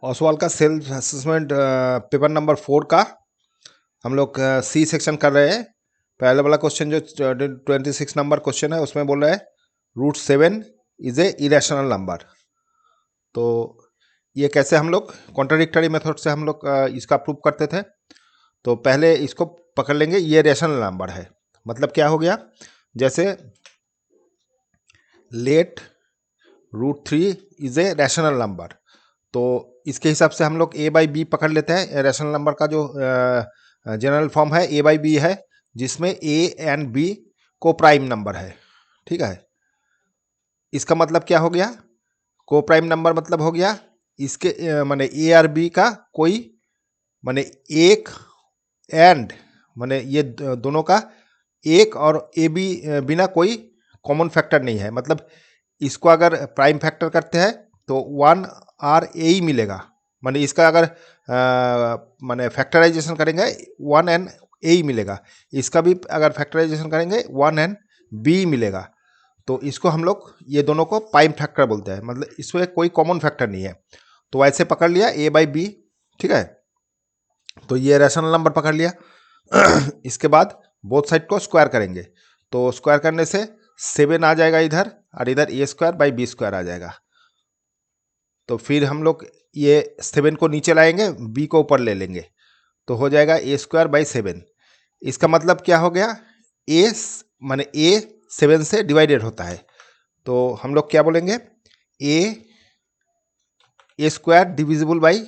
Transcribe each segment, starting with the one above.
ओसवाल का self assessment paper number 4 का हम लोग सी सेक्शन कर रहे हैं। पहले वाला क्वेश्चन जो 26 नंबर क्वेश्चन है उसमें बोल रहा है √7 इज ए इरेशनल नंबर। तो ये कैसे हम लोग कॉन्ट्राडिक्टरी मेथड से हम लोग इसका प्रूव करते थे। तो पहले इसको पकड़ लेंगे, ये रेशनल नंबर है। मतलब क्या हो गया, जैसे let √3 is a rational number, तो इसके हिसाब से हम लोग ए बाई बी पकड़ लेते हैं। रैशनल नंबर का जो जनरल फॉर्म है ए बाई बी है, जिसमें ए एंड बी को प्राइम नंबर है। ठीक है, इसका मतलब क्या हो गया, को प्राइम नंबर मतलब हो गया इसके माने ए और बी का कोई माने एक एंड माने ये दोनों का एक और ए बी बिना कोई कॉमन फैक्टर नहीं है। मतलब इसको अगर प्राइम फैक्टर करते हैं तो 1 आर ए ही मिलेगा। माने इसका अगर माने फैक्टराइजेशन करेंगे 1 एन ए ही मिलेगा। इसका भी अगर फैक्टराइजेशन करेंगे 1 एन बी मिलेगा। तो इसको हम लोग ये दोनों को प्राइम फैक्टर बोलते हैं, मतलब इसमें कोई कॉमन फैक्टर नहीं है। तो ऐसे पकड़ लिया ए बाई बी। ठीक है, तो ये रैशनल नंबर पकड़ लिया। इसके बाद बोथ साइड को स्क्वायर करेंगे, तो स्क्वायर करने से 7 आ जाएगा इधर, और इधर ए स्क्वायर बाई बी स्क्वायर आ जाएगा। तो फिर हम लोग ये 7 को नीचे लाएंगे, बी को ऊपर ले लेंगे, तो हो जाएगा ए स्क्वायर बाई 7। इसका मतलब क्या हो गया, ए माने ए 7 से डिवाइडेड होता है। तो हम लोग क्या बोलेंगे, A square divisible by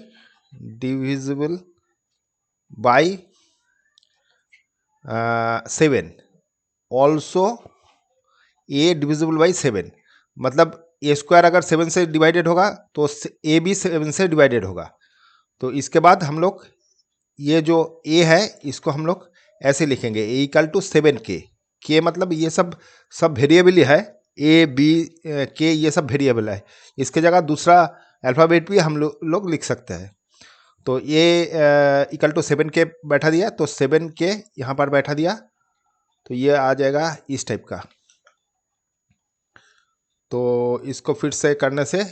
7 also A divisible by 7। मतलब ए स्क्वायर अगर 7 से डिवाइडेड होगा तो ए भी 7 से डिवाइडेड होगा। तो इसके बाद हम लोग ये जो ए है इसको हम लोग ऐसे लिखेंगे, ए इक्वल टू 7 के मतलब ये सब वेरिएबल ही है, ए बी के ये सब वेरिएबल है। इसके जगह दूसरा अल्फ़ाबेट भी हम लोग लिख सकते हैं। तो ये इक्वल टू 7 के बैठा दिया, तो 7 के यहाँ पर बैठा दिया, तो ये आ जाएगा इस टाइप का। तो इसको फिर से करने से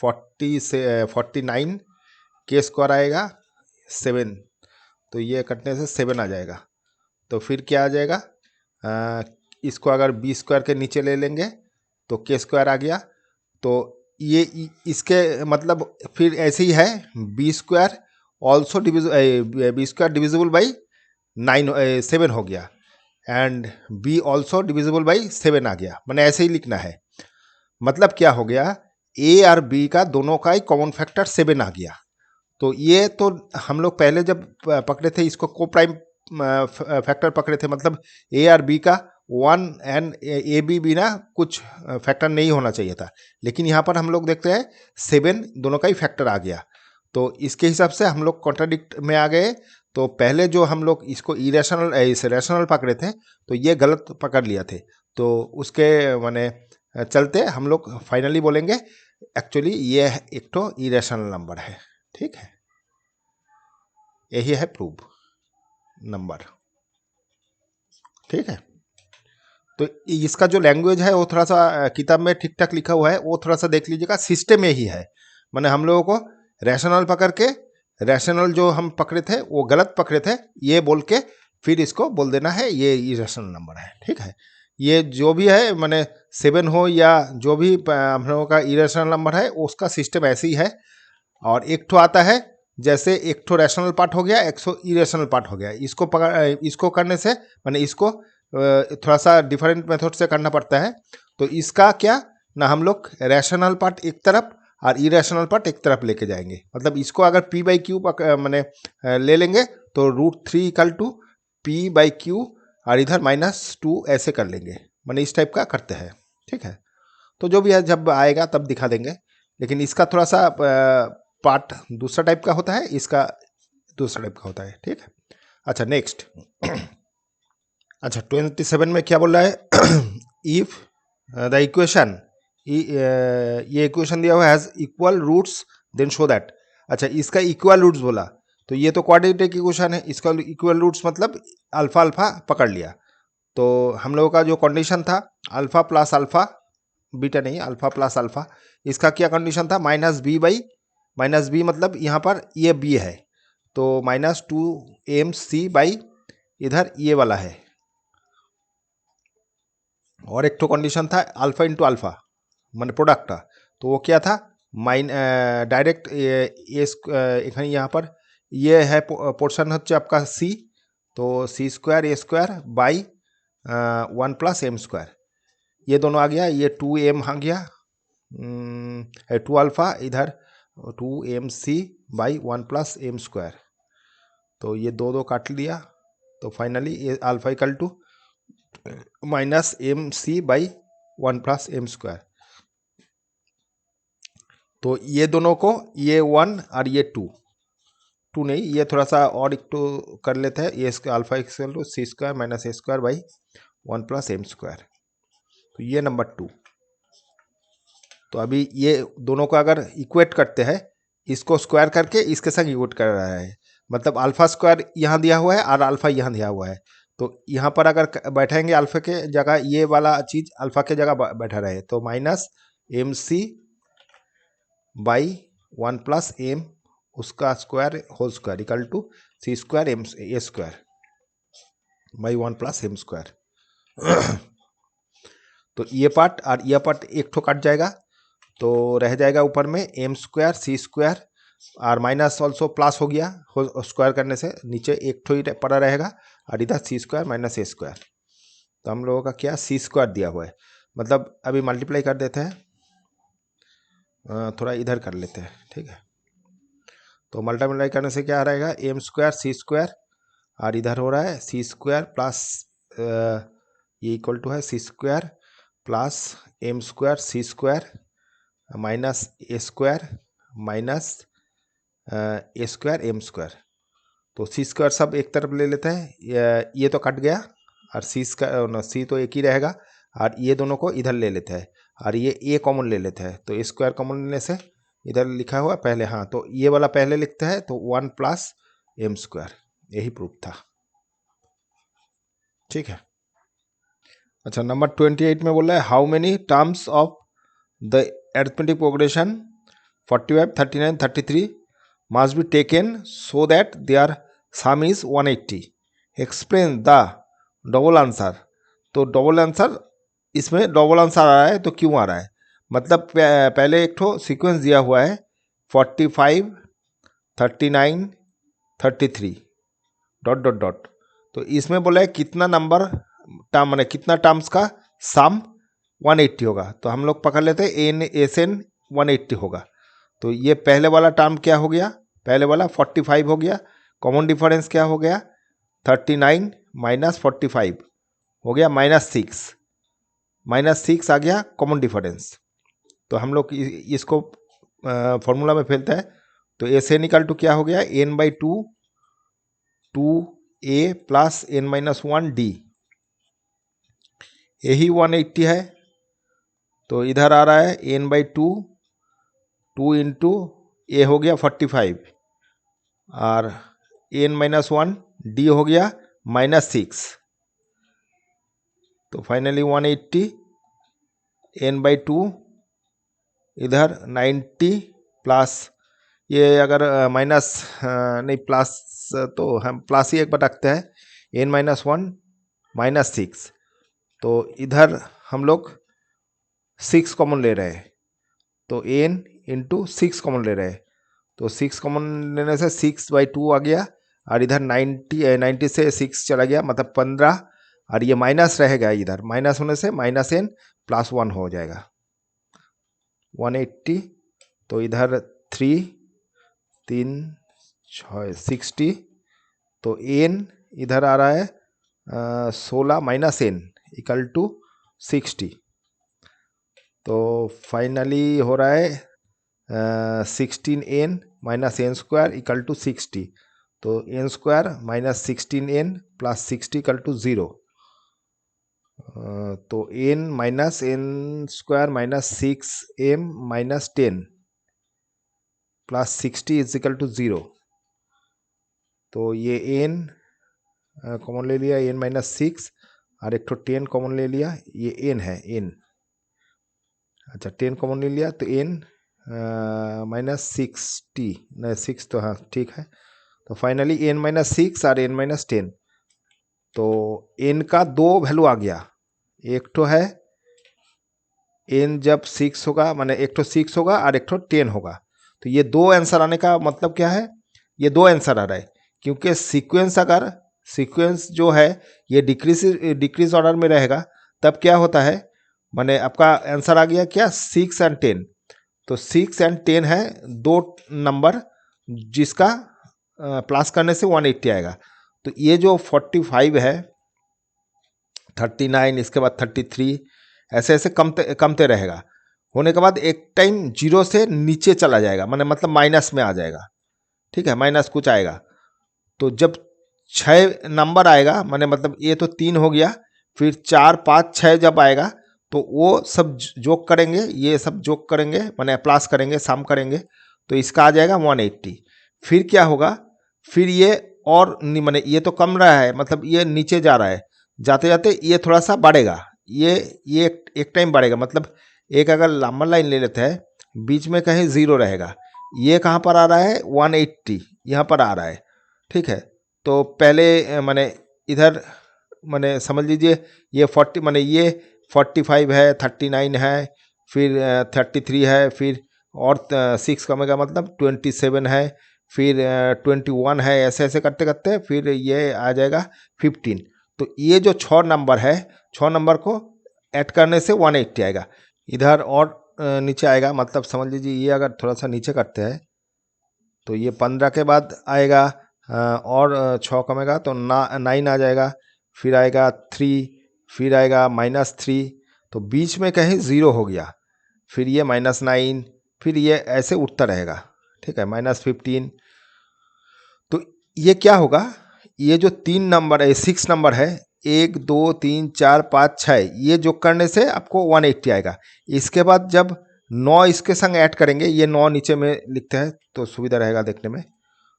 49 के स्क्वायर आएगा 7, तो ये कटने से 7 आ जाएगा। तो फिर क्या आ जाएगा, इसको अगर बी स्क्वायर के नीचे ले लेंगे तो के स्क्वायर आ गया। तो ये इसके मतलब फिर ऐसे ही है, b square also b square divisible by 7 हो गया, and b also divisible by 7 आ गया। मैंने ऐसे ही लिखना है। मतलब क्या हो गया, ए और बी का दोनों का ही कॉमन फैक्टर 7 आ गया। तो ये तो हम लोग पहले जब पकड़े थे इसको को प्राइम फैक्टर पकड़े थे, मतलब ए और बी का 1 एंड ए बी बिना कुछ फैक्टर नहीं होना चाहिए था। लेकिन यहाँ पर हम लोग देखते हैं 7 दोनों का ही फैक्टर आ गया। तो इसके हिसाब से हम लोग कॉन्ट्राडिक्ट में आ गए। तो पहले जो हम लोग इसको इरेशनल इसे रैशनल पकड़े थे, तो ये गलत पकड़ लिया थे। तो उसके माने चलते हम लोग फाइनली बोलेंगे एक्चुअली ये एक तो इरेशनल नंबर है। ठीक है, यही है प्रूफ नंबर। ठीक है, तो इसका जो लैंग्वेज है वो थोड़ा सा किताब में ठीक ठाक लिखा हुआ है, वो थोड़ा सा देख लीजिएगा। सिस्टम यही है, मैंने हम लोगों को रैशनल पकड़ के रैशनल जो हम पकड़े थे वो गलत पकड़े थे, ये बोल के फिर इसको बोल देना है ये इरेशनल नंबर है। ठीक है, ये जो भी है मैंने 7 हो या जो भी हम लोगों का इरेशनल नंबर है उसका सिस्टम ऐसे ही है। और एक ठो आता है, जैसे एक ठो रैशनल पार्ट हो गया, एक ठो इरेशनल पार्ट हो गया। इसको इसको करने से मैंने इसको थोड़ा सा डिफरेंट मेथड से करना पड़ता है। तो इसका क्या ना, हम लोग रैशनल पार्ट एक तरफ और इरेशनल पार्ट एक तरफ लेके जाएंगे। मतलब इसको अगर पी बाई क्यू मैंने ले लेंगे तो √3 equal to p by q, और इधर -2 ऐसे कर लेंगे। मैंने इस टाइप का करते हैं। ठीक है, तो जो भी है जब आएगा तब दिखा देंगे। लेकिन इसका थोड़ा सा पार्ट दूसरा टाइप का होता है, इसका दूसरा टाइप का होता है। ठीक है, अच्छा नेक्स्ट। अच्छा 27 में क्या बोल रहा है, इफ द इक्वेशन, ये इक्वेशन दिया हुआ has equal roots then show that. अच्छा, इसका इक्वल रूट्स बोला, तो ये तो क्वाड्रेटिक इक्वेशन है, इसका इक्वल रूट्स मतलब अल्फा अल्फा पकड़ लिया। तो हम लोगों का जो कंडीशन था अल्फा प्लस अल्फा, बीटा नहीं अल्फा प्लस अल्फा, इसका क्या कंडीशन था, -b बाई माइनस बी मतलब यहाँ पर ये बी है, तो -2mc/, इधर ये वाला है। और एक तो कंडीशन था अल्फा इंटू अल्फा मान प्रोडक्ट था, तो वो क्या था डायरेक्ट यहाँ पर ये है पोर्शन হচ্ছে आपका c, तो c²a² + 1 + m², ये दोनों आ गया, ये 2m आ गया 2 अल्फा, इधर 2mc/1 + m², तो ये दो काट लिया, तो फाइनली ये alpha equal to -mc/1 + m²। तो ये दोनों को, ये 1 और ये 2 नहीं, ये थोड़ा सा और एक तो कर लेते हैं, ये इसका alpha equal to c² - a²/1 + m², तो ये नंबर 2। तो अभी ये दोनों को अगर इक्वेट करते हैं, इसको स्क्वायर करके इसके संग इक्वेट कर रहा है, मतलब अल्फा स्क्वायर यहाँ दिया हुआ है और अल्फा यहाँ दिया हुआ है, तो यहाँ पर अगर बैठेंगे अल्फा के जगह, ये वाला चीज अल्फा के जगह बैठा रहे, तो -mc/1 + m उसका square whole square equal to c²a²/1 + m²। तो ये पार्ट और यह पार्ट एक ठो कट जाएगा, तो रह जाएगा ऊपर में m² c² और माइनस ऑल्सो प्लस हो गया, स्क्वायर करने से नीचे एक ठो ही पड़ा रहेगा, और इधर c² - a²। तो हम लोगों का क्या c² दिया हुआ है, मतलब अभी मल्टीप्लाई कर देते हैं, थोड़ा इधर कर लेते हैं, ठीक है। तो मल्टीप्लाई करने से क्या रहेगा m² c² और इधर हो रहा है c² प्लस ये इक्वल टू है c² plus m² c² minus a² minus a² m²। तो c² सब एक तरफ ले लेते हैं, ये तो कट गया, और c तो एक ही रहेगा, और ये दोनों को इधर ले लेते हैं, और ये a कॉमन ले लेते हैं, तो a² कॉमन लेने से इधर लिखा हुआ पहले, हाँ तो ये वाला पहले लिखते हैं, तो 1 + m², यही प्रूफ था, ठीक है। अच्छा, नंबर 28 में बोला है how many terms of the arithmetic progression 45, 39, 33 must be taken so that their sum is 180, explain the double answer. तो डबल आंसर, इसमें डबल आंसर आ रहा है, तो क्यों आ रहा है, मतलब पहले एक ठो सीक्वेंस दिया हुआ है 45, 39, 33 ... तो इसमें बोला है कितना नंबर टर्म, मैंने कितना टर्म्स का सम 180 होगा, तो हम लोग पकड़ लेते हैं SN 180 होगा। तो ये पहले वाला टर्म क्या हो गया, पहले वाला 45 हो गया, कॉमन डिफरेंस क्या हो गया 39 - 45 हो गया -6 आ गया कॉमन डिफरेंस। तो हम लोग इसको फॉर्मूला में फैलते हैं, तो SN इक्वल टू क्या हो गया n/2 2a + n-1 d, यही 180 है। तो इधर आ रहा है n/2 2 इंटू a हो गया 45 और n-1 d हो गया -6, तो फाइनली 180 n/2 इधर 90 प्लस ये अगर माइनस नहीं प्लस, तो हम प्लस ही एक बार रखते हैं, n-1 -6, तो इधर हम लोग 6 कॉमन ले रहे हैं, तो n × 6 कॉमन ले रहे हैं, तो 6 कॉमन लेने से 6/2 आ गया, और इधर 90 से 6 चला गया, मतलब 15, और ये माइनस रहेगा, इधर माइनस होने से -n + 1 हो जाएगा 180, तो इधर 3 3 6 60, तो n इधर आ रहा है 16 - n इक्वल टू 60, तो फाइनली हो रहा है 16n - n² इक्वल टू 60, तो n² - 16n + 60 इक्वल टू 0, तो n - n² - 6m - 10 + 60 is equal to 0, तो ये n कॉमन ले लिया, n - 6 और एक तो 10 कॉमन ले लिया, ये n है n, अच्छा 10 कॉमन ले लिया, तो n -60 नहीं 6 तो हाँ ठीक है। तो फाइनली n-6 और n-10। तो n का दो वैल्यू आ गया, एक तो है n जब 6 होगा, माने एक तो 6 होगा और एक तो 10 होगा। तो ये दो आंसर आने का मतलब क्या है, ये दो आंसर आ रहा है, क्योंकि सीक्वेंस जो है ये डिक्रीज ऑर्डर में रहेगा, तब क्या होता है, माने आपका आंसर आ गया क्या 6 और 10। तो 6 और 10 है दो नंबर जिसका प्लस करने से 180 आएगा। तो ये जो 45 है, 39, इसके बाद 33, ऐसे ऐसे कमते रहेगा। होने के बाद एक टाइम जीरो से नीचे चला जाएगा, मतलब माइनस में आ जाएगा, ठीक है, माइनस कुछ आएगा। तो जब 6 नंबर आएगा, मतलब ये तो 3 हो गया, फिर 4, 5, 6 जब आएगा तो वो सब जोक करेंगे, ये सब जोक करेंगे, प्लस करेंगे, सम करेंगे, तो इसका आ जाएगा 180। फिर क्या होगा, फिर ये और ये तो कम रहा है, मतलब ये नीचे जा रहा है, जाते जाते ये थोड़ा सा बढ़ेगा, ये एक टाइम बढ़ेगा। मतलब एक अगर लंबा लाइन ले लेते हैं, बीच में कहीं जीरो रहेगा, ये कहाँ पर आ रहा है 180, यहाँ पर आ रहा है, ठीक है। तो पहले इधर समझ लीजिए ये 40 ये 45 है, 39 है, फिर 33 है, फिर और 6 कमेगा मतलब 27 है, फिर 21 है, ऐसे ऐसे करते करते फिर ये आ जाएगा 15। तो ये जो 6 नंबर है, 6 नंबर को ऐड करने से 180 आएगा। इधर और नीचे आएगा, मतलब समझ लीजिए ये अगर थोड़ा सा नीचे करते हैं तो ये 15 के बाद आएगा और 6 कमेगा तो 9 आ जाएगा, फिर आएगा 3, फिर आएगा -3, तो बीच में कहीं ज़ीरो हो गया, फिर ये -9, फिर ये ऐसे उठता रहेगा, ठीक है, -15। तो ये क्या होगा, ये जो 3 नंबर है, 6 नंबर है, 1, 2, 3, 4, 5, 6, ये जो करने से आपको 180 आएगा। इसके बाद जब 9 इसके संग ऐड करेंगे, ये 9 नीचे में लिखते हैं तो सुविधा रहेगा देखने में,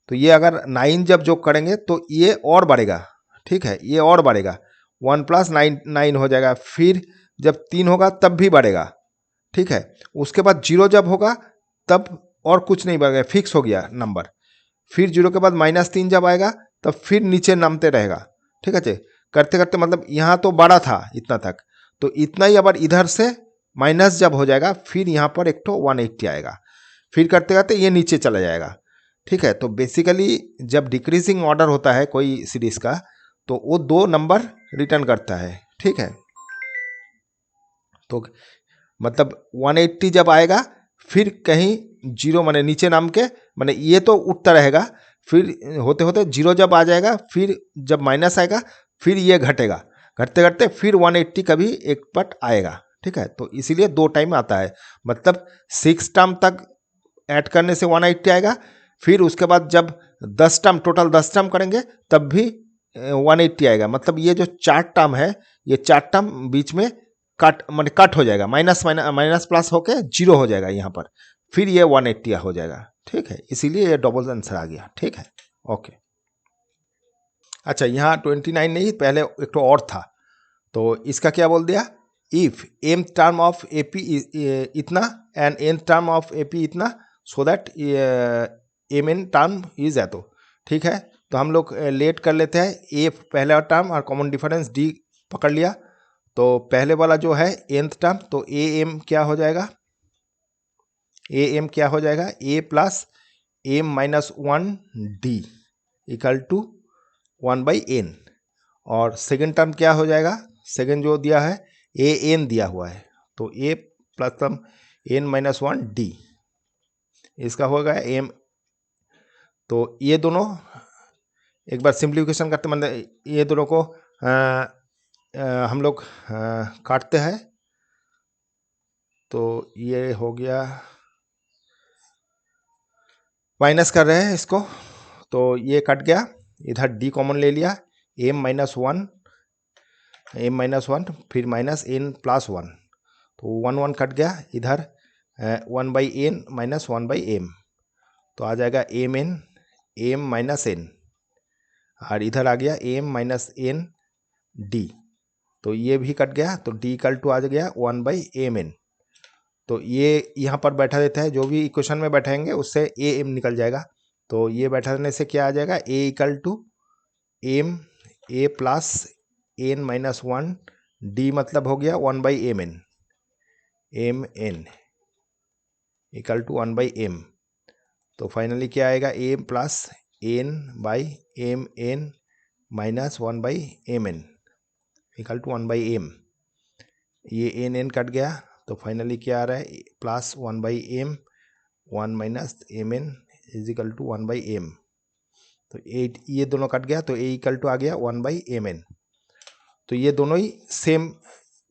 तो ये अगर 9 जब जो करेंगे तो ये और बढ़ेगा, ठीक है, ये और बढ़ेगा, 1 + 9 9 हो जाएगा। फिर जब 3 होगा तब भी बढ़ेगा, ठीक है। उसके बाद 0 जब होगा तब और कुछ नहीं बढ़ेगा, फिक्स हो गया नंबर। फिर 0 के बाद -3 जब आएगा तब फिर नीचे नामते रहेगा, ठीक है। करते करते मतलब यहाँ तो बड़ा था इतना तक, तो इतना ही अगर इधर से माइनस जब हो जाएगा, फिर यहाँ पर एक तो 180 आएगा, फिर करते करते ये नीचे चला जाएगा, ठीक है। तो बेसिकली जब डिक्रीजिंग ऑर्डर होता है कोई सीरीज का, तो वो 2 नंबर रिटर्न करता है, ठीक है। तो मतलब 180 जब आएगा, फिर कहीं जीरो नीचे नाम के, ये तो उठता रहेगा, फिर होते होते जीरो जब आ जाएगा, फिर जब माइनस आएगा, फिर ये घटेगा, घटते घटते फिर 180 कभी एक पट आएगा, ठीक है। तो इसीलिए 2 टाइम आता है, मतलब 6 टर्म तक ऐड करने से 180 आएगा, फिर उसके बाद जब 10 टर्म, टोटल 10 टर्म करेंगे तब भी 180 आएगा। मतलब ये जो 4 टर्म है, ये 4 टर्म बीच में कट हो जाएगा, माइनस प्लस होके जीरो हो जाएगा यहाँ पर, फिर ये 180 हो जाएगा, ठीक है। इसीलिए ये डबल आंसर आ गया, ठीक है, ओके। अच्छा, यहाँ 29 नहीं, पहले एक तो और था, तो इसका क्या बोल दिया, if M term of AP इतना and N term of AP इतना, so that M N term is एतो, ठीक है। तो हम लोग लेट कर लेते हैं, ए पहला टर्म और कॉमन डिफरेंस डी पकड़ लिया। तो पहले वाला जो है nth टर्म, तो ए एम क्या हो जाएगा, ए एम क्या हो जाएगा, A plus M -1 D equal to 1/n। और सेकेंड टर्म क्या हो जाएगा, सेकेंड जो दिया है ए एन दिया हुआ है, तो ए प्लस n -1 डी, इसका होगा एम। तो ये दोनों एक बार सिंप्लीफिकेशन करते, मतलब ये दोनों को हम लोग काटते हैं, तो ये हो गया, माइनस कर रहे हैं इसको, तो ये कट गया, इधर डी कॉमन ले लिया, m-1 फिर -n+1, तो 1 1 कट गया, इधर 1/n - 1/m, तो आ जाएगा m n, और इधर आ गया m - n d, तो ये भी कट गया, तो d इक्वल टू आ गया 1/mn। तो ये यहाँ पर बैठा देता है, जो भी इक्वेशन में बैठाएंगे उससे ए एम निकल जाएगा। तो ये बैठा देने से क्या आ जाएगा, A equal to M A plus N minus 1 D, मतलब हो गया 1/mn, M N equal to 1/m। तो फाइनली क्या आएगा, m plus n by m N minus 1/mn equal to 1/m। ये एन एन कट गया, तो फाइनली क्या आ रहा है, plus 1/m 1 minus m n is equal to 1/m। तो 8 ये दोनों कट गया, तो ए इक्वल टू आ गया 1/mn। तो ये दोनों ही सेम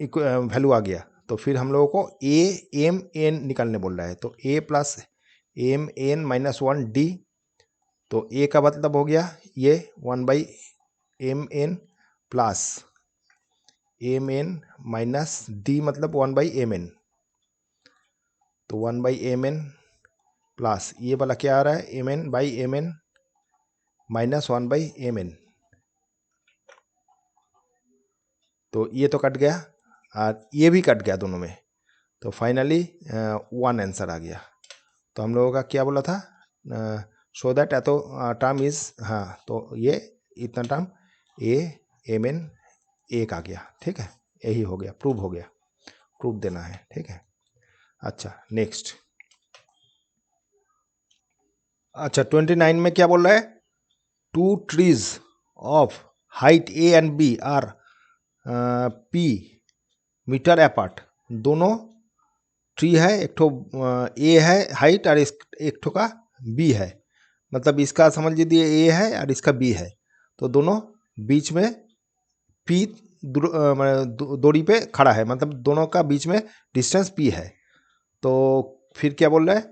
वैल्यू आ गया। तो फिर हम लोगों को ए एम एन निकालने बोल रहा है, तो A plus M N minus 1 D. तो ए का मतलब हो गया ये 1/mn plus M N minus D, मतलब 1/mn। तो 1/mn प्लस ये वाला क्या आ रहा है, mn/mn माइनस 1/mn। तो ये तो कट गया और ये भी कट गया दोनों में। तो फाइनली 1 आंसर आ गया। तो हम लोगों का क्या बोला था, शो दैट एतो टर्म इज, हाँ, तो ये इतना टर्म ए एम एन एक आ गया। ठीक है, यही हो गया, प्रूव हो गया, प्रूफ देना है। ठीक है, अच्छा नेक्स्ट। अच्छा 29 में क्या बोल रहा है, 2 trees of height a and b are p metre apart. दोनों ट्री है, एक ठो ए है हाइट और एक ठो का बी है, मतलब इसका समझ लीजिए ए है और इसका बी है। तो दोनों बीच में पी दूरी पे खड़ा है, मतलब दोनों का बीच में डिस्टेंस पी है। तो फिर क्या बोल रहा है,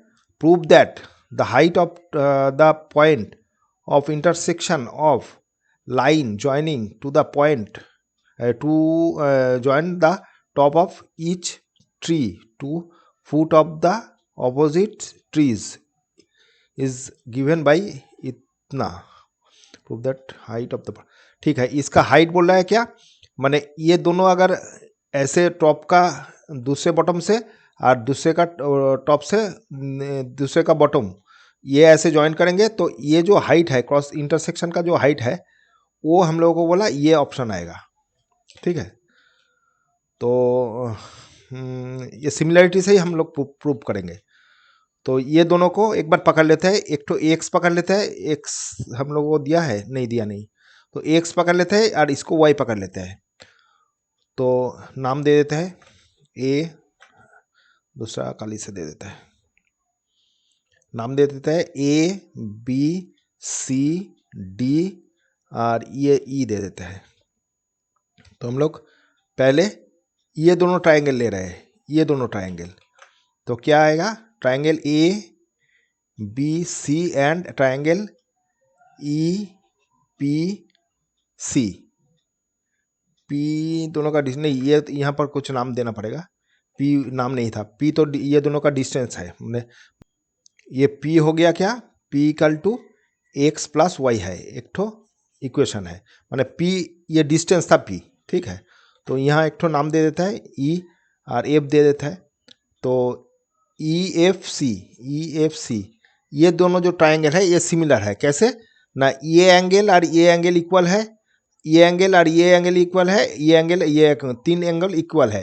prove that the height of the point of intersection of line joining to the point to join the top of each tree to foot of the opposite trees is given by इतना। Prove that height of the, ठीक है, इसका height बोल रहा है क्या, माने ये दोनों अगर ऐसे टॉप का दूसरे बॉटम से और दूसरे का टॉप से दूसरे का बॉटम ये ऐसे ज्वाइन करेंगे, तो ये जो हाइट है क्रॉस इंटरसेक्शन का जो हाइट है वो हम लोगों को बोला ये ऑप्शन आएगा। ठीक है, तो ये सिमिलरिटी से ही हम लोग प्रूव करेंगे। तो ये दोनों को एक बार पकड़ लेते हैं, एक तो एक्स पकड़ लेते हैं, एक्स हम लोगों को दिया है, नहीं दिया नहीं, तो एक्स पकड़ लेते हैं और इसको वाई पकड़ लेते हैं। तो नाम दे देते हैं ए, दूसरा काली से दे देता है, नाम दे देते हैं ए बी सी डी और ये ई दे देते हैं। तो हम लोग पहले ये दोनों ट्रायंगल ले रहे हैं, ये दोनों ट्रायंगल, तो क्या आएगा, triangle A B C and triangle E P C. P दोनों का डिस्टेंस नहीं, ये यहाँ पर कुछ नाम देना पड़ेगा, पी नाम नहीं था, पी तो ये दोनों का डिस्टेंस है, ये पी हो गया क्या, P equal to x plus y है, एक ठो इक्वेशन है, माने पी ये डिस्टेंस था पी। ठीक है, तो यहाँ एक ठो नाम दे देता है ई और एफ दे देता है। तो ई एफ सी ये दोनों जो ट्रायंगल है ये सिमिलर है, कैसे ना, ये एंगल और ये एंगल इक्वल है, ये एंगल और ये एंगल इक्वल है, ये एंगल ये 3 एंगल इक्वल है।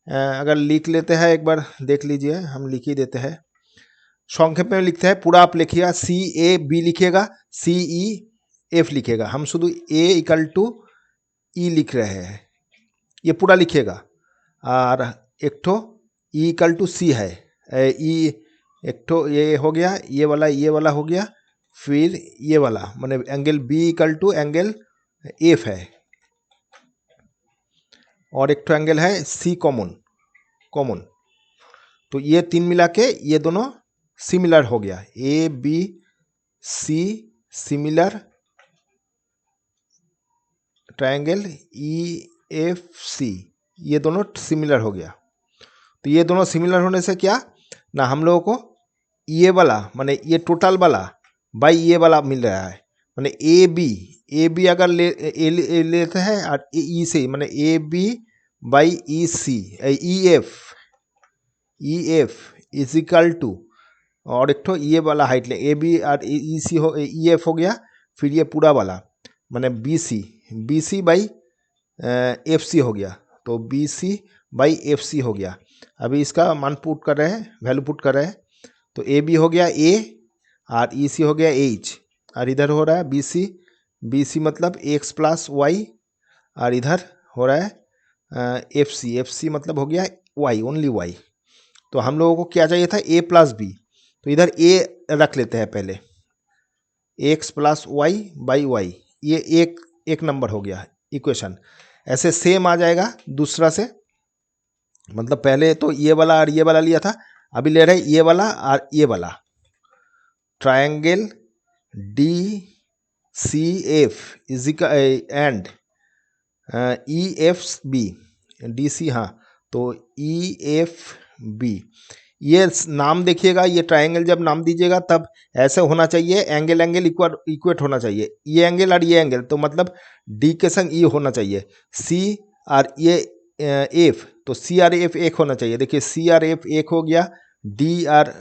अगर लिख लेते हैं एक बार देख लीजिए, हम लिख ही देते हैं, संक्षेप में लिखते हैं, पूरा आप लिखिएगा, सी ए बी लिखिएगा, सी ई एफ लिखिएगा, हम शुद्ध ए इक्वल टू ई लिख रहे हैं, ये पूरा लिखिएगा। और एक ठो ई इक्वल टू सी है, ई एक ठो ये हो गया, ये वाला हो गया, फिर ये वाला माने angle B equal to angle F है, और एक ठो एंगल है सी कॉमन। तो ये 3 मिला के ये दोनों सिमिलर हो गया, A B C similar triangle E F C, ये दोनों सिमिलर हो गया। तो ये दोनों सिमिलर होने से क्या ना, हम लोगों को ये वाला माने ये टोटल वाला बाई ये वाला मिल रहा है, माने ए बी अगर लेते हैं और ई से माने A B by E C E E F equal to, और एक तो ये वाला हाइट ले, ए बी और ई सी हो, ई एफ हो गया, फिर ये पूरा वाला मैंने B C by F C हो गया, तो B C by F C हो गया। अभी इसका मान पुट कर रहे हैं, वैल्यू पुट कर रहे हैं, तो ए बी हो गया ए और ई सी हो गया एच, और इधर हो रहा है बी सी मतलब एक्स प्लस वाई, और इधर हो रहा है एफ सी मतलब हो गया वाई, ओनली वाई। तो हम लोगों को क्या चाहिए था, ए प्लस बी, तो इधर ए रख लेते हैं पहले, x plus Y by y, ये एक नंबर हो गया इक्वेशन। ऐसे सेम आ जाएगा दूसरा से, मतलब पहले तो ये वाला और ये वाला लिया था, अभी ले रहे ये वाला और ये वाला, triangle D C F equal and E F B, D C, हाँ, तो ई एफ बी, ये नाम देखिएगा, ये ट्रायंगल जब नाम दीजिएगा तब ऐसे होना चाहिए, एंगल इक्वेट होना चाहिए, ये एंगल और ये एंगल, तो मतलब डी के संग ई होना चाहिए, सी और ये एफ, तो सी आर एफ एक होना चाहिए। देखिए सी आर एफ एक हो गया, डी आर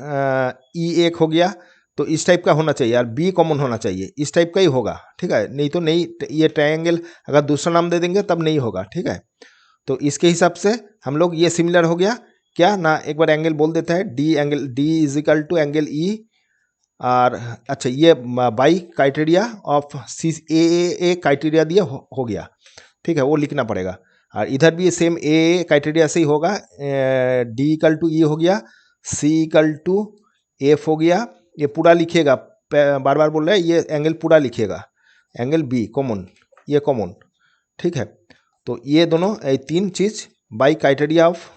ई एक हो गया, तो इस टाइप का होना चाहिए, और बी कॉमन होना चाहिए, इस टाइप का ही होगा, ठीक है, नहीं तो नहीं, ये ट्रायंगल अगर दूसरा नाम दे देंगे तब नहीं होगा, ठीक है। तो इसके हिसाब से हम लोग, ये सिमिलर हो गया क्या ना, एक बार एंगल बोल देता है, D angle D equal to angle E, और अच्छा ये by criteria of C A criteria दिया हो गया, ठीक है, वो लिखना पड़ेगा। और इधर भी सेम ए क्राइटेरिया से ही होगा, डी इक्वल टू ई हो गया, सी इक्वल टू एफ हो गया, ये पूरा लिखिएगा, बार बार बोल रहे हैं, ये एंगल पूरा लिखिएगा, एंगल बी कॉमन, ये कॉमन, ठीक है। तो ये दोनों तीन चीज by criteria of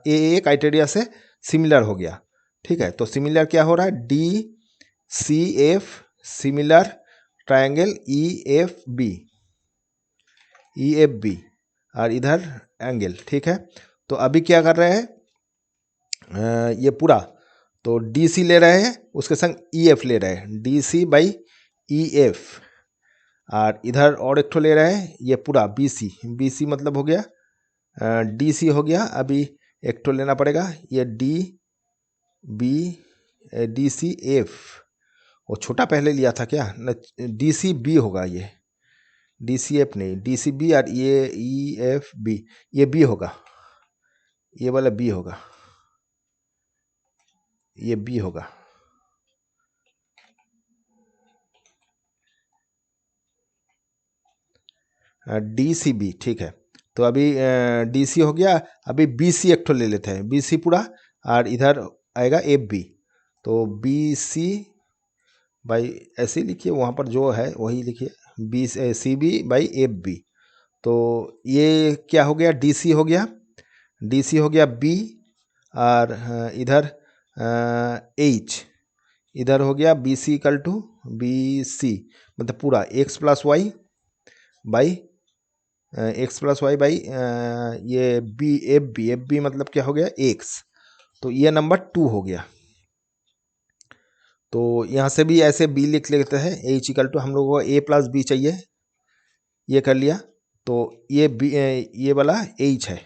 A criteria से सिमिलर हो गया, ठीक है। तो सिमिलर क्या हो रहा है, D C F similar triangle E F B और इधर एंगल, ठीक है। तो अभी क्या कर रहे हैं, ये पूरा तो डी सी ले रहे हैं, उसके संग ई एफ ले रहे हैं, D C by E F, और इधर और एक ठो ले रहे हैं, ये पूरा बी सी मतलब हो गया डी सी हो गया, अभी एक ठो लेना पड़ेगा, ये डी सी एफ, वो छोटा पहले लिया था क्या न, डी सी बी होगा, ये डी सी एफ नहीं, डी सी बी, और ये ई एफ बी, ये बी होगा, ये वाला बी होगा, ये बी होगा, डी सी बी, ठीक है। तो अभी डी सी हो गया, अभी बी सी एक ठो ले लेते हैं, बी सी पूरा, और इधर आएगा एफ बी, तो बी सी बाई, ऐसे ही लिखिए, वहाँ पर जो है वही लिखिए, B C B by F B, तो ये क्या हो गया, डी सी हो गया, डी सी हो गया बी, और इधर एच, इधर हो गया B C equal to B C, मतलब पूरा एक्स प्लस वाई बाई ये एफ बी मतलब क्या हो गया, एक्स, तो ये नंबर 2 हो गया। तो यहाँ से भी ऐसे बी लिख लेते हैं, एच इक्वल टू, हम लोगों को ए प्लस बी चाहिए, ये कर लिया, तो ये बी, ये वाला एच है,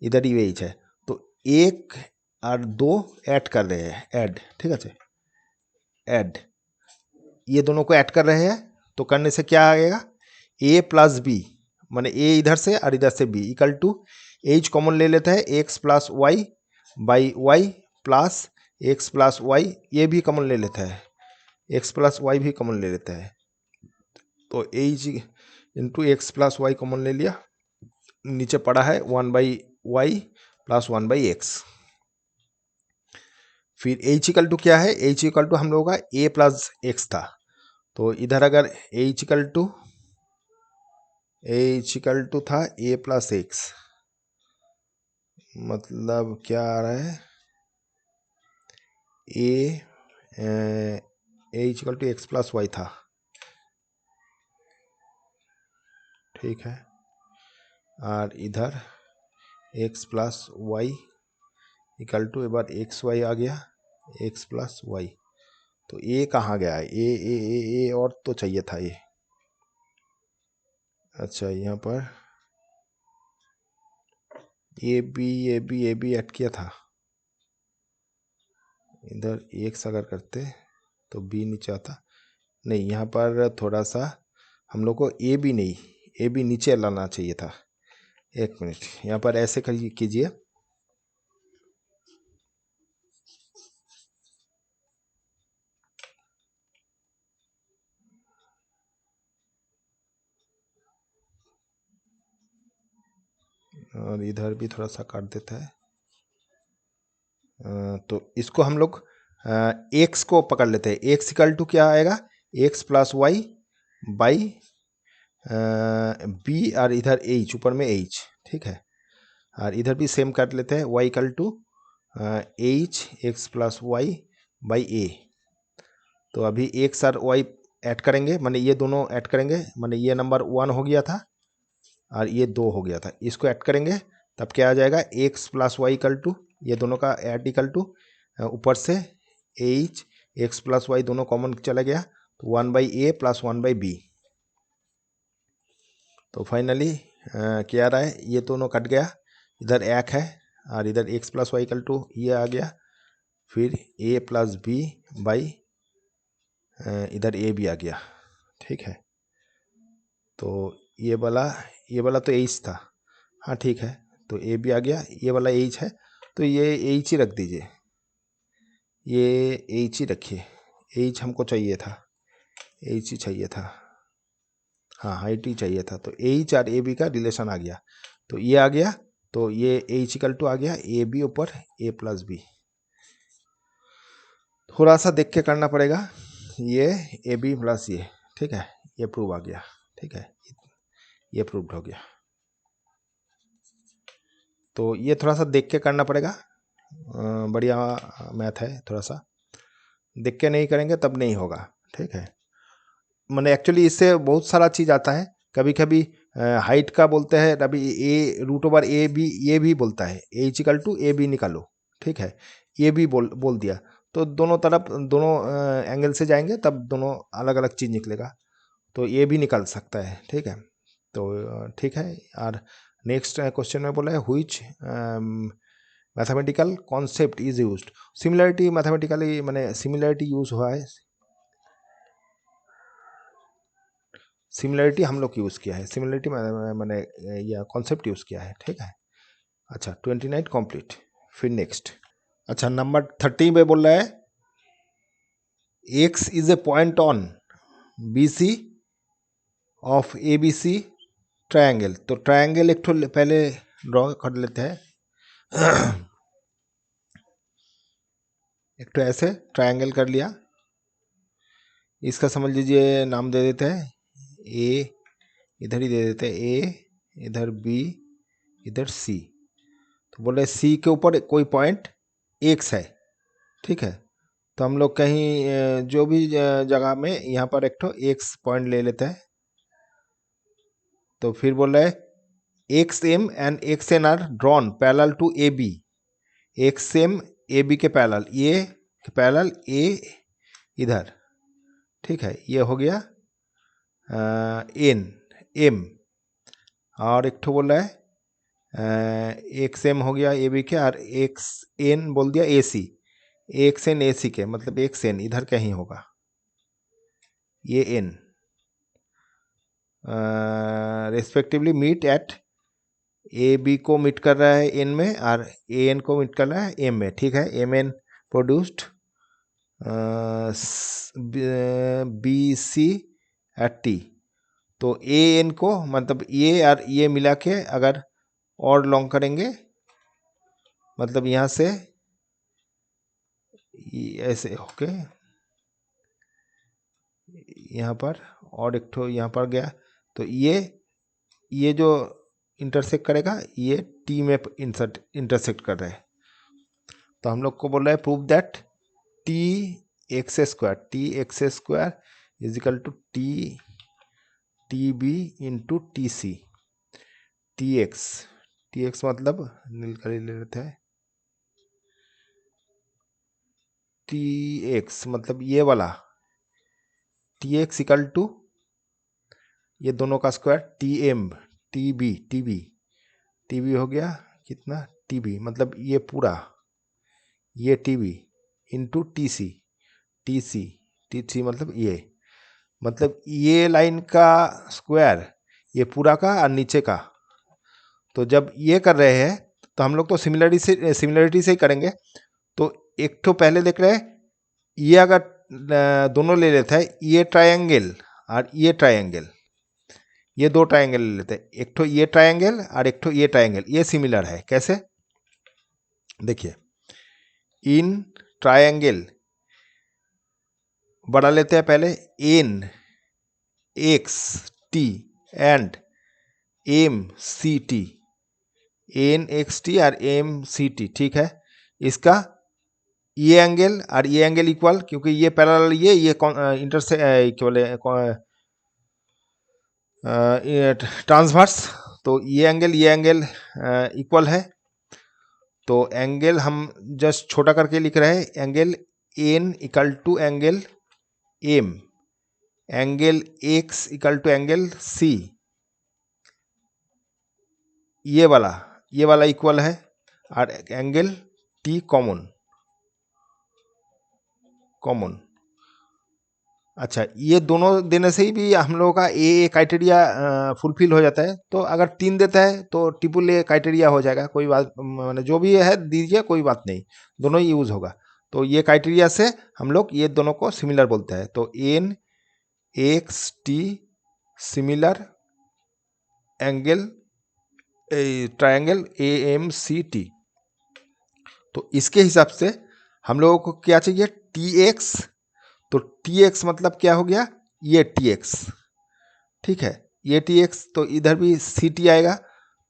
इधर ही एच है, तो एक और दो ऐड कर रहे हैं, ऐड, ठीक है, ऐड, ये दोनों को ऐड कर रहे हैं, तो करने से क्या आएगा, ए प्लस बी, माने ए इधर से और इधर से B equal to, H common ले लेते हैं, x plus Y by y plus x plus y, ये भी कॉमन ले लेते हैं, एक्स प्लस वाई भी कॉमन ले लेते हैं, तो H into x plus y common ले लिया, नीचे पड़ा है 1/y प्लस 1/x, फिर एच इक्वल टू क्या है, एच इक्वल टू हम लोगों का ए प्लस एक्स था, तो इधर अगर एच इक्वल टू था ए प्लस एक्स, मतलब क्या आ रहा है, A equal to x plus Y था, ठीक है, और इधर x plus Y equal to, एक बार एक्स वाई आ गया, एक्स प्लस वाई, तो ए कहाँ गया है, ए और तो चाहिए था ये, अच्छा यहाँ पर ए बी ऐड किया था, इधर एक्स अगर करते तो बी नीचे आता, नहीं यहाँ पर थोड़ा सा हम लोग को ए बी नहीं, ए बी नीचे लाना चाहिए था। एक मिनट, यहाँ पर ऐसे कीजिए, और इधर भी थोड़ा सा काट देता है। तो इसको हम लोग एक्स को पकड़ लेते हैं। एक्स इक्वल टू क्या आएगा, x plus Y by B, और इधर एच, ऊपर में एच, ठीक है। और इधर भी सेम काट लेते हैं, Y equal to H x plus Y by A. तो अभी एक्स और वाई ऐड करेंगे, माने ये दोनों ऐड करेंगे, माने ये नंबर 1 हो गया था और ये 2 हो गया था, इसको ऐड करेंगे तब क्या आ जाएगा, x plus Y equal to, ये दोनों का ऐड इक्वल टू, ऊपर से एच एक्स प्लस वाई दोनों कॉमन चला गया, तो 1/a प्लस 1/b। तो फाइनली क्या आ रहा है, ये दोनों कट गया, इधर एक है और इधर x plus Y equal to ये आ गया, फिर a प्लस बी बाई इधर a भी आ गया, ठीक है। तो ये वाला तो एच था, हाँ ठीक है, तो ए भी आ गया, ये वाला एच है, तो ये एच ही रख दीजिए, ये एच ही रखिए, एच हमको चाहिए था, एच ही चाहिए था, हाँ हाइट ही चाहिए था। तो एच और ए बी का रिलेशन आ गया, तो ये आ गया, तो ये एच इक्वल टू आ गया ए बी ऊपर ए प्लस बी। थोड़ा सा देख के करना पड़ेगा, ये ए बी प्लस ये, ठीक है, ये प्रूव आ गया, ठीक है, ये प्रूव्ड हो गया। तो ये थोड़ा सा देख के करना पड़ेगा, बढ़िया मैथ है, थोड़ा सा देख के नहीं करेंगे तब नहीं होगा, ठीक है। मैंने एक्चुअली इससे बहुत सारा चीज़ आता है, कभी कभी हाइट का बोलते हैं, अभी ए रूट ओवर ए बी ये भी बोलता है, A equal to A B निकालो, ठीक है, ये भी बोल दिया, तो दोनों तरफ दोनों एंगल से जाएंगे तब दोनों अलग अलग चीज़ निकलेगा, तो ये भी निकल सकता है, ठीक है। तो ठीक है। और नेक्स्ट क्वेश्चन में बोला है which mathematical concept is used, similarity mathematically मैंने सिमिलरिटी यूज हुआ है, सिमिलरिटी हम लोग यूज़ किया है, सिमिलरिटी मैंने या कॉन्सेप्ट यूज़ किया है, ठीक है। अच्छा 29 कंप्लीट। फिर नेक्स्ट, अच्छा नंबर 30 में बोल रहा है x is a point on B C of A B C triangle. तो ट्रायंगल एक तो पहले ड्रॉ कर लेते हैं एक तो ऐसे ट्रायंगल कर लिया, इसका समझ लीजिए नाम दे देते हैं ए, इधर ही दे देते हैं ए, इधर बी, इधर सी। तो बोले सी के ऊपर कोई पॉइंट एक्स है, ठीक है। तो हम लोग कहीं जो भी जगह में यहाँ पर एक तो एक्स पॉइंट ले लेते हैं। तो फिर बोल रहे x M and x N are drawn parallel to A B, x M A B के पैरेलल, ए के पैरेलल ए इधर, ठीक है, ये हो गया एन एम। और एक तो बोल रहा है एक्स एम हो गया ए बी के, और एक्स एन बोल दिया ए सी, एक्स एन ए सी के, मतलब एक्स एन इधर कहीं होगा, ये N respectively meet at, A B को मीट कर रहा है एन में और ए एन को मीट कर रहा है एम में, ठीक है। M N produced B C at T. तो ए एन को मतलब ये और ये मिला के अगर और लॉन्ग करेंगे, मतलब यहाँ से ऐसे होके यहाँ पर और एक ठो यहाँ पर गया, तो ये जो इंटरसेक्ट करेगा ये टी में इंटरसेक्ट कर रहे हैं। तो हम लोग को बोल रहा है prove that T X square is equal to T B into T C, T X मतलब नीलकली ले लेते हैं, टी एक्स मतलब ये वाला टी एक्स इक्वल टू ये दोनों का square T M T B हो गया कितना, टी बी मतलब ये पूरा, ये T B into T C, T C, T C मतलब ये लाइन का स्क्वायर, ये पूरा का और नीचे का। तो जब ये कर रहे हैं तो हम लोग तो सिमिलरिटी से ही करेंगे। तो एक तो पहले देख रहे हैं, ये अगर दोनों ले लेता है, ये ट्रायंगल और ये ट्रायंगल, ये दो ट्रायंगल ले लेते हैं, एक तो ये ट्रायंगल और एक तो ये ट्रायंगल, ये सिमिलर है। कैसे? देखिए, इन ट्रायंगल बड़ा लेते हैं पहले, N X T and M C T, N X T और एम सी टी, ठीक है। इसका ये एंगल और ये एंगल इक्वल, क्योंकि ये पैरेलल, ये इंटरसे इक्वल ट्रांसवर्स, तो ये एंगल इक्वल है। तो एंगल हम जस्ट छोटा करके लिख रहे हैं, angle N equal to angle M, angle X equal to angle C, ये वाला इक्वल है, और एंगल टी कॉमन। अच्छा, ये दोनों देने से ही भी हम लोगों का ए क्राइटेरिया फुलफिल हो जाता है। तो अगर 3 देता है तो ट्रिपल ए क्राइटेरिया हो जाएगा, कोई बात, मैंने जो भी है दीजिए, कोई बात नहीं, दोनों ही यूज होगा। तो ये क्राइटेरिया से हम लोग ये दोनों को सिमिलर बोलते हैं। तो N X T similar angle triangle A M C T. तो इसके हिसाब से हम लोगों को क्या चाहिए, टी एक्स। तो टी एक्स मतलब क्या हो गया, ये टी एक्स, ठीक है, ये टी एक्स। तो इधर भी सी टी आएगा,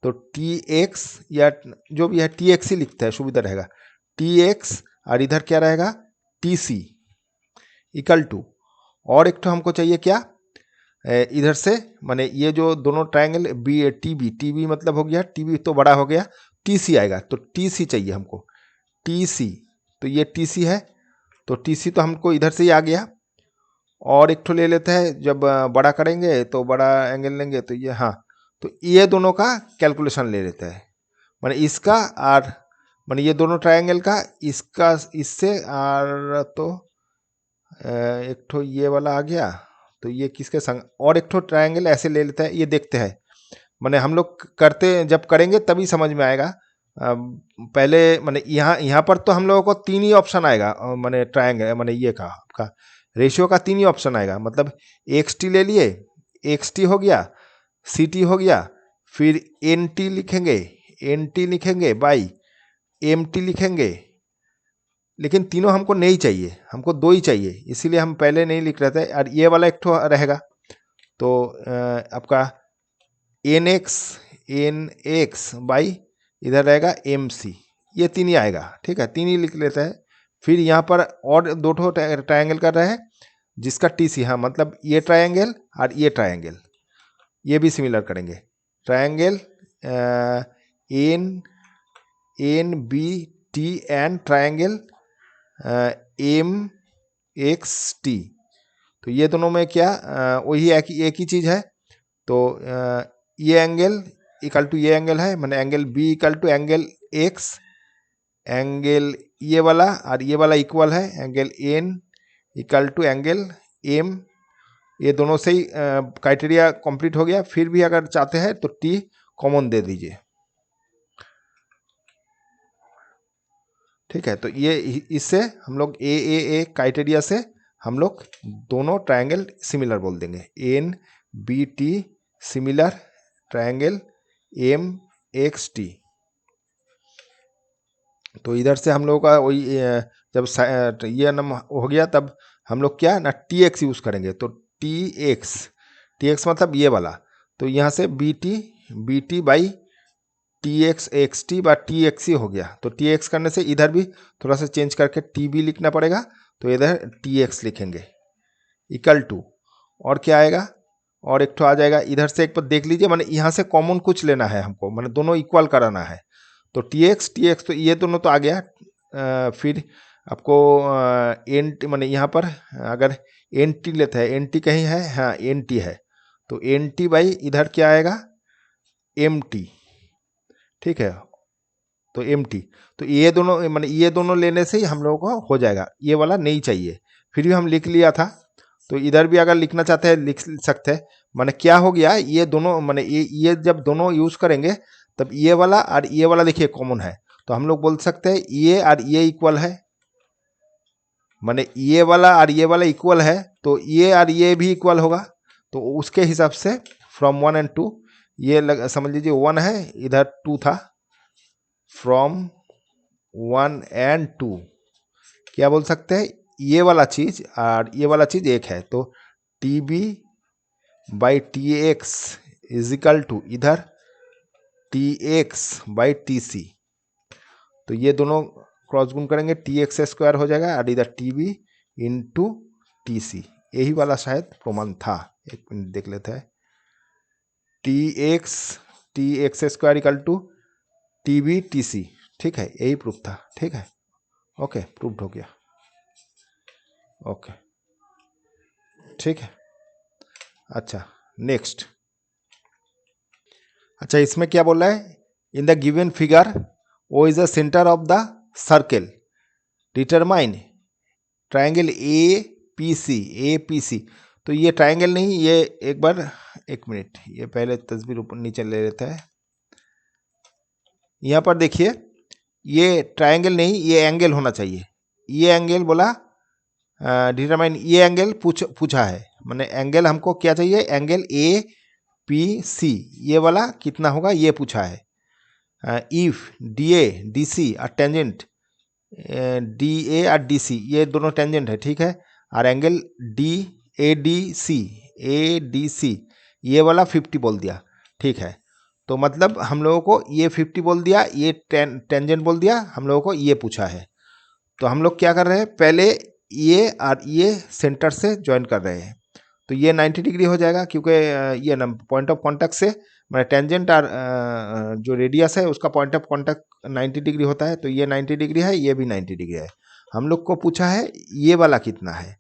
तो टी एक्स या जो भी है टी एक्स ही लिखते हैं, सुविधा रहेगा, टी एक्स, और इधर क्या रहेगा, टी सी इक्वल टू, और एक तो हमको चाहिए क्या, इधर से, माने ये जो दोनों ट्रायंगल बी टी बी मतलब हो गया, टी बी तो बड़ा हो गया, टी सी आएगा, तो टी सी चाहिए हमको, टी सी। तो ये टी सी है, तो टी सी तो हमको इधर से ही आ गया। और एक ठो ले लेते हैं, जब बड़ा करेंगे तो बड़ा एंगल लेंगे, तो ये, हाँ, तो ये दोनों का कैलकुलेशन ले लेते हैं, माने इसका और माने ये दोनों ट्रायंगल का, इसका इससे, और तो एक ठो ये वाला आ गया, तो ये किसके संग, और एक ठो ट्रायंगल ऐसे ले लेते हैं, ये देखते हैं, माने हम लोग करते, जब करेंगे तभी समझ में आएगा। पहले माने यहाँ पर तो हम लोगों को 3 ही ऑप्शन आएगा, माने ट्रायंगल, माने ये का आपका रेशियो का 3 ही ऑप्शन आएगा। मतलब एक्स टी ले लिए, एक्स टी हो गया, सी टी हो गया, फिर एन टी लिखेंगे बाई एम टी लिखेंगे। लेकिन तीनों हमको नहीं चाहिए, हमको 2 ही चाहिए, इसीलिए हम पहले नहीं लिख रहे थे। और ये वाला एक ठो रहेगा, तो आपका एन एक्स बाई इधर रहेगा एम सी, ये 3 ही आएगा, ठीक है, 3 ही लिख लेते हैं। फिर यहाँ पर और 2 ठो ट्रायंगल कर रहे हैं, जिसका टी सी, हाँ, मतलब ये ट्रायंगल और ये ट्रायंगल, ये भी सिमिलर करेंगे। Triangle N B T and triangle M X T. तो ये दोनों में क्या, वही एक ही चीज़ है। तो ये एंगल इक्वल टू ये एंगल है, मैंने angle B equal to angle X, angle ये वाला और ये वाला इक्वल है, angle N equal to angle M. ये दोनों से ही क्राइटेरिया कंप्लीट हो गया। फिर भी अगर चाहते हैं तो टी कॉमन दे दीजिए, ठीक है। तो ये इससे हम लोग ए क्राइटेरिया से हम लोग दोनों ट्रायंगल सिमिलर बोल देंगे, N B T similar triangle M X T. तो इधर से हम लोग का वही, जब ये नम हो गया, तब हम लोग क्या ना टी एक्स यूज़ करेंगे। तो टी एक्स मतलब ये वाला, तो यहाँ से B T by T X T बा टी एक्स ही हो गया। तो टी एक्स करने से इधर भी थोड़ा सा चेंज करके टी भी लिखना पड़ेगा, तो इधर टी एक्स लिखेंगे इक्वल टू, और क्या आएगा, और एक तो आ जाएगा इधर से, एक बार देख लीजिए, मैंने यहाँ से कॉमन कुछ लेना है हमको, मैंने दोनों इक्वल कराना है। तो टी एक्स तो ये दोनों तो आ गया। फिर आपको एन टी, मैंने यहाँ पर अगर एन टी लेते हैं, एन टी कहीं है, हाँ एन टी है, तो एन टी बाई इधर क्या आएगा, एम टी, ठीक है। तो एम्प्टी। तो ये दोनों माने ये दोनों लेने से ही हम लोगों को हो जाएगा, ये वाला नहीं चाहिए। फिर भी हम लिख लिया था, तो इधर भी अगर लिखना चाहते हैं लिख सकते हैं। माने क्या हो गया, ये दोनों माने ये जब दोनों यूज करेंगे तब ये वाला और ये वाला देखिए कॉमन है, तो हम लोग बोल सकते हैं ये और ये इक्वल है। माने ये वाला और ये वाला इक्वल है, तो ये और ये भी इक्वल होगा। तो उसके हिसाब से फ्रॉम 1 and 2, ये समझ लीजिए 1 है, इधर 2 था, फ्रॉम 1 and 2 क्या बोल सकते हैं, ये वाला चीज और ये वाला चीज एक है, तो T B by T X is equal to इधर T X by T C. तो ये दोनों क्रॉस गुण करेंगे, टी एक्स स्क्वायर हो जाएगा और इधर T B into T C. यही वाला शायद प्रमाण था, एक मिनट देख लेते हैं। T X square equal to T B T C, ठीक है, यही प्रूफ था, ठीक है, ओके, प्रूफ्ड हो गया, ओके, ठीक है। अच्छा नेक्स्ट, अच्छा इसमें क्या बोल रहा है, in the given figure O is the centre of the circle, determine triangle A P C. तो ये ट्राइंगल नहीं, ये एक बार एक मिनट, ये पहले तस्वीर ऊपर नीचे ले लेते हैं। यहाँ पर देखिए, ये ट्राइंगल नहीं, ये एंगल होना चाहिए। ये एंगल बोला डिटरमाइन, ये एंगल पूछा है, माने एंगल हमको क्या चाहिए, एंगल ए पी सी, ये वाला कितना होगा ये पूछा है। If D A D C और टेंजेंट डी ए और डी सी, ये दोनों टेंजेंट है, ठीक है, और एंगल ए डी सी ये वाला 50 बोल दिया, ठीक है। तो मतलब हम लोगों को ये 50 बोल दिया, ये टेंजेंट बोल दिया, हम लोगों को ये पूछा है। तो हम लोग क्या कर रहे हैं, पहले ये और ये सेंटर से ज्वाइन कर रहे हैं, तो ये 90 डिग्री हो जाएगा, क्योंकि ये ना पॉइंट ऑफ कॉन्टैक्ट से मैंने टेंजेंट और जो रेडियस है उसका पॉइंट ऑफ कॉन्टैक्ट 90 डिग्री होता है, तो ये 90 डिग्री है, ये भी 90 डिग्री है। हम लोग को पूछा है ये वाला कितना है,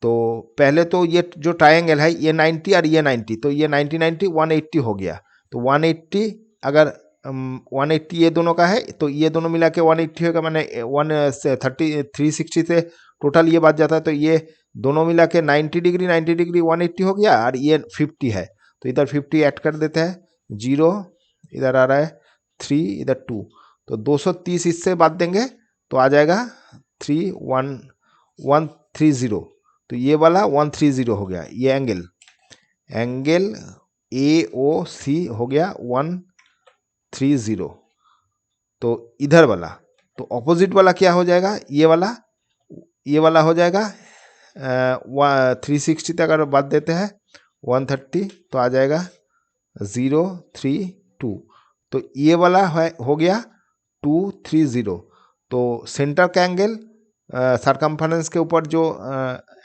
तो पहले तो ये जो ट्रायंगल है ये 90 और ये 90, तो ये 90 90 180 हो गया। तो 180 अगर 180 ये दोनों का है, तो ये दोनों मिला के 180 होगा, मैंने 360 से टोटल ये बात जाता है, तो ये दोनों मिला के 90 डिग्री 180 हो गया, और ये 50 है, तो इधर 50 ऐड कर देते हैं, 0 इधर आ रहा है, 3 इधर 2, तो 230 इससे बात देंगे तो आ जाएगा 130। तो ये वाला 130 हो गया, ये एंगल ए ओ सी हो गया 130। तो इधर वाला, तो ऑपोजिट वाला क्या हो जाएगा, ये वाला हो जाएगा 360 तक अगर बात देते हैं 130, तो आ जाएगा 032। तो ये वाला हो गया 230। तो सेंटर का एंगल सरकमफरेंस के ऊपर जो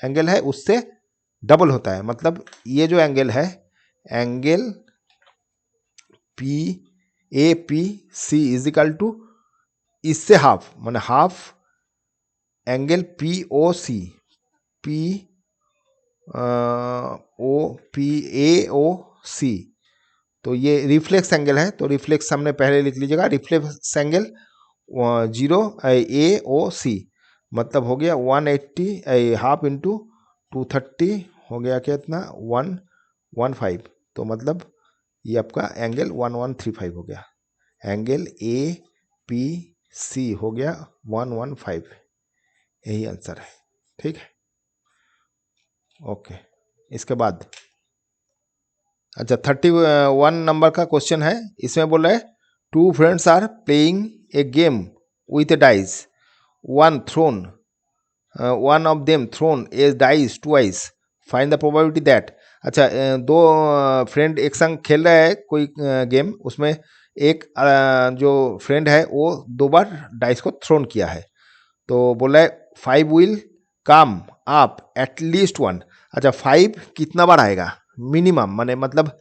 एंगल है उससे डबल होता है, मतलब ये जो एंगल है, angle P A P C is equal to इससे हाफ, माने half angle P O C, P A O C. तो ये रिफ्लेक्स एंगल है, तो रिफ्लेक्स हमने पहले लिख लीजिएगा, रिफ्लेक्स एंगल 0 ए ओ सी, मतलब हो गया 180 हाफ इंटू 230 हो गया कितना 115। तो मतलब ये आपका एंगल 1135 हो गया, एंगल ए पी सी हो गया 115, यही आंसर है, ठीक है, ओके। इसके बाद अच्छा 31 नंबर का क्वेश्चन है, इसमें बोल रहे हैं 2 friends are playing a game with a dice, one of them thrown a dice twice, find the probability that। अच्छा दो फ्रेंड एक संग खेल रहा है कोई गेम, उसमें एक जो फ्रेंड है वो 2 बार डाइस को थ्रोन किया है, तो बोला है 5 विल कम अप एटलीस्ट 1। अच्छा 5 कितना बार आएगा मिनिमम, माने मतलब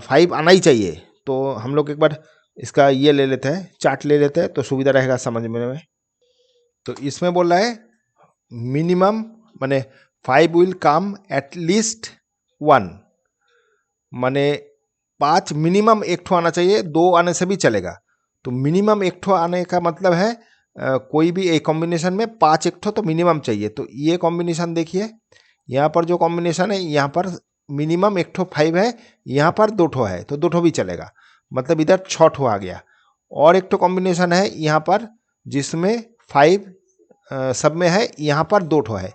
5 आना ही चाहिए। तो हम लोग एक बार इसका ये ले लेते हैं, चार्ट ले लेते हैं, तो सुविधा रहेगा समझने में। तो इसमें बोल रहा है मिनिमम माने 5 विल कम एटलीस्ट 1, माने 5 मिनिमम एक ठो आना चाहिए, 2 आने से भी चलेगा। तो मिनिमम एक ठो आने का मतलब है कोई भी एक कॉम्बिनेशन में 5 एक ठो तो मिनिमम चाहिए। तो ये कॉम्बिनेशन देखिए, यहाँ पर जो कॉम्बिनेशन है यहाँ पर मिनिमम एक ठो 5 है, यहाँ पर 2 ठो है तो 2 ठो भी चलेगा, मतलब इधर 6 ठो आ गया। और एक ठो कॉम्बिनेशन है यहाँ पर जिसमें 5 सब में है, यहाँ पर 2 ठो है।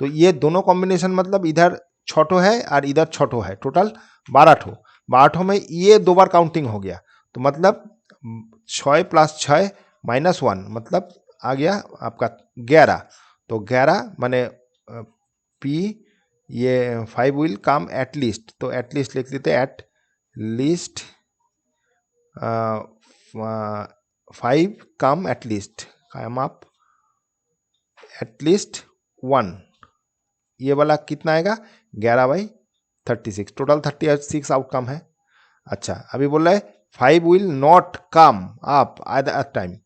तो ये दोनों कॉम्बिनेशन मतलब इधर 6 ठो है और इधर 6 ठो है, टोटल 12 ठो। 12 ठो में ये 2 बार काउंटिंग हो गया, तो मतलब 6 + 6 - 1 मतलब आ गया आपका 11। तो 11 माने पी ये 5 विल कम एट लीस्ट, तो एट लीस्ट लिख लेते, at least 5 come at least, come up at least 1। ये वाला कितना आएगा 11/36, टोटल 36 आउटकम है। अच्छा, अभी बोल रहा है 5 will not come up at that time,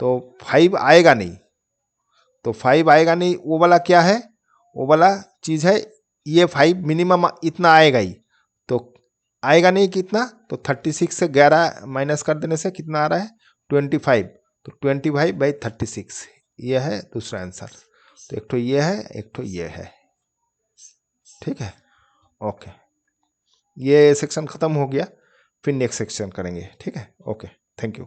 तो 5 आएगा नहीं, तो 5 आएगा नहीं वो वाला क्या है, वो वाला चीज़ है ये 5 मिनिमम इतना आएगा ही, तो आएगा नहीं कितना, तो 36 से 11 माइनस कर देने से कितना आ रहा है 25, तो 25/36 ये है दूसरा आंसर। तो एक तो ये है, एक तो ये है, ठीक है, ओके। ये सेक्शन ख़त्म हो गया, फिर नेक्स्ट सेक्शन करेंगे, ठीक है, ओके, थैंक यू।